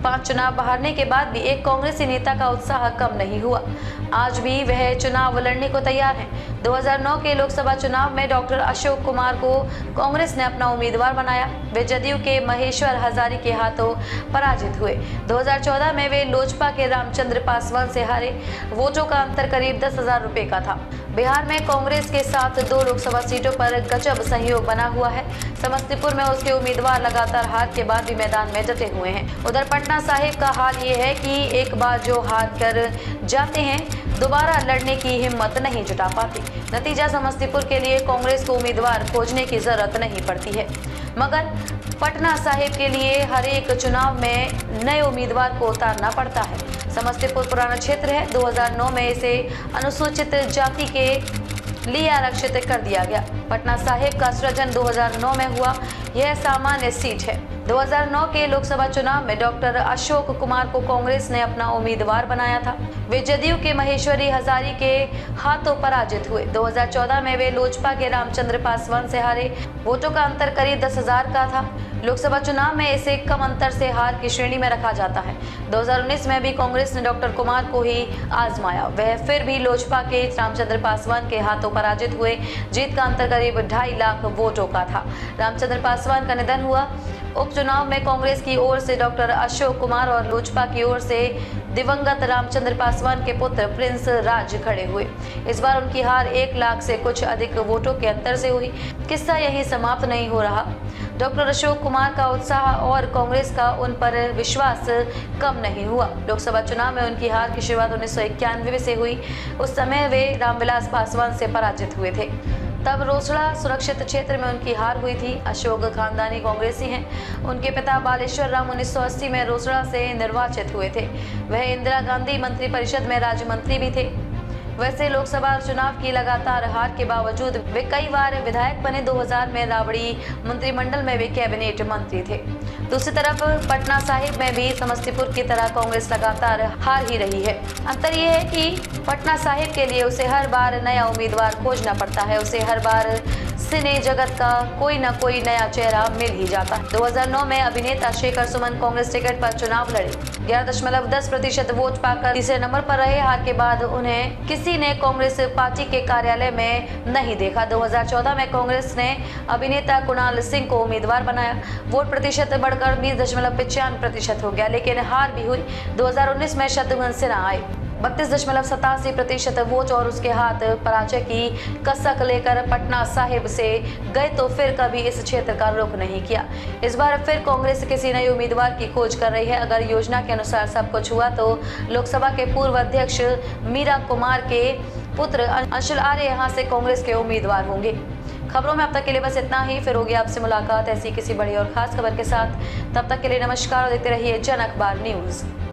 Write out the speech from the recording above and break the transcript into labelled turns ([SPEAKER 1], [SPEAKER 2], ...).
[SPEAKER 1] 5 चुनाव हारने के बाद भी एक कांग्रेसी नेता का उत्साह कम नहीं हुआ। आज भी वह चुनाव लड़ने को तैयार हैं। 2009 के लोकसभा चुनाव में डॉक्टर अशोक कुमार को कांग्रेस ने अपना उम्मीदवार बनाया। वे जदयू के महेश्वर हजारी के हाथों पराजित हुए। 2014 में वे लोजपा के रामचंद्र पासवान से हारे। वोटों का अंतर करीब 10,000 रुपए का था। बिहार में कांग्रेस के साथ 2 लोकसभा सीटों पर गजब सहयोग बना हुआ है। समस्तीपुर में उसके उम्मीदवार लगातार हार के बाद भी मैदान में डटे हुए हैं। उधर पटना साहिब का हाल ये है कि एक बार जो हार कर जाते हैं, दोबारा लड़ने की हिम्मत नहीं जुटा पाती। नतीजा समस्तीपुर के लिए कांग्रेस को उम्मीदवार खोजने की जरूरत नहीं पड़ती है, मगर पटना साहिब के लिए हर एक चुनाव में नए उम्मीदवार को उतारना पड़ता है। समस्तीपुर पुराना क्षेत्र है। 2009 में इसे अनुसूचित जाति के लिए आरक्षित कर दिया गया। पटना साहिब का सृजन 2009 में हुआ। यह सामान्य सीट है। 2009 के लोकसभा चुनाव में डॉक्टर अशोक कुमार को कांग्रेस ने अपना उम्मीदवार बनाया था। वे जदयू के महेश्वरी हजारी के हाथों पराजित हुए। 2014 में वे लोजपा के रामचंद्र पासवान से हारे। वोटों का अंतर करीब 10,000 का था। लोकसभा चुनाव में इसे कम अंतर से हार की श्रेणी में रखा जाता है। 2019 में भी कांग्रेस ने डॉक्टर कुमार को ही आजमाया। वह फिर भी लोजपा के रामचंद्र पासवान के हाथों पराजित हुए। जीत का अंतर करीब 2.5 लाख वोटों का था। रामचंद्र पासवान का निधन हुआ। उपचुनाव में कांग्रेस की ओर से डॉक्टर अशोक कुमार और लोजपा की ओर से दिवंगत रामचंद्र पासवान के पुत्र प्रिंस राज खड़े हुए। इस बार उनकी हार 1 लाख से कुछ अधिक वोटों के अंतर से हुई। किस्सा यही समाप्त नहीं हो रहा। डॉक्टर अशोक कुमार का उत्साह और कांग्रेस का उन पर विश्वास कम नहीं हुआ। लोकसभा चुनाव में उनकी हार की शुरुआत 1991 से हुई। उस समय वे रामविलास पासवान से पराजित हुए थे। तब रोसड़ा सुरक्षित क्षेत्र में उनकी हार हुई थी। अशोक खानदानी कांग्रेसी हैं। उनके पिता बालेश्वर राम 1980 में रोसड़ा से निर्वाचित हुए थे। वह इंदिरा गांधी मंत्रिपरिषद में राज्य मंत्री भी थे। वैसे लोकसभा चुनाव की लगातार हार के बावजूद वे कई बार विधायक बने। 2000 में राबड़ी मंत्रिमंडल में वे कैबिनेट मंत्री थे। दूसरी तरफ पटना साहिब में भी समस्तीपुर की तरह कांग्रेस लगातार हार ही रही है। अंतर यह है कि पटना साहिब के लिए उसे हर बार नया उम्मीदवार खोजना पड़ता है। उसे हर बार सिने जगत का कोई न कोई नया चेहरा मिल ही जाता है। 2009 में अभिनेता शेखर सुमन कांग्रेस टिकट पर चुनाव लड़े। 11.10% वोट पाकर तीसरे नंबर पर रहे। हार के बाद उन्हें किसी ने कांग्रेस पार्टी के कार्यालय में नहीं देखा। 2014 में कांग्रेस ने अभिनेता कुणाल सिंह को उम्मीदवार बनाया। वोट प्रतिशत बढ़कर 20.95% हो गया, लेकिन हार भी हुई। 2019 में शत्रुघ्न सिन्हा आए। 32.87% वोट और उसके हाथ पराजय की कसक लेकर पटना साहिब से गए तो फिर कभी इस क्षेत्र का रुख नहीं किया। इस बार फिर कांग्रेस किसी नए उम्मीदवार की खोज कर रही है। अगर योजना के अनुसार सब कुछ हुआ तो लोकसभा के पूर्व अध्यक्ष मीरा कुमार के पुत्र अंशुल आर्य यहां से कांग्रेस के उम्मीदवार होंगे। खबरों में अब तक के लिए बस इतना ही। फिर होगी आपसे मुलाकात ऐसी किसी बड़ी और खास खबर के साथ। तब तक के लिए नमस्कार और देखते रहिए जन अखबार न्यूज।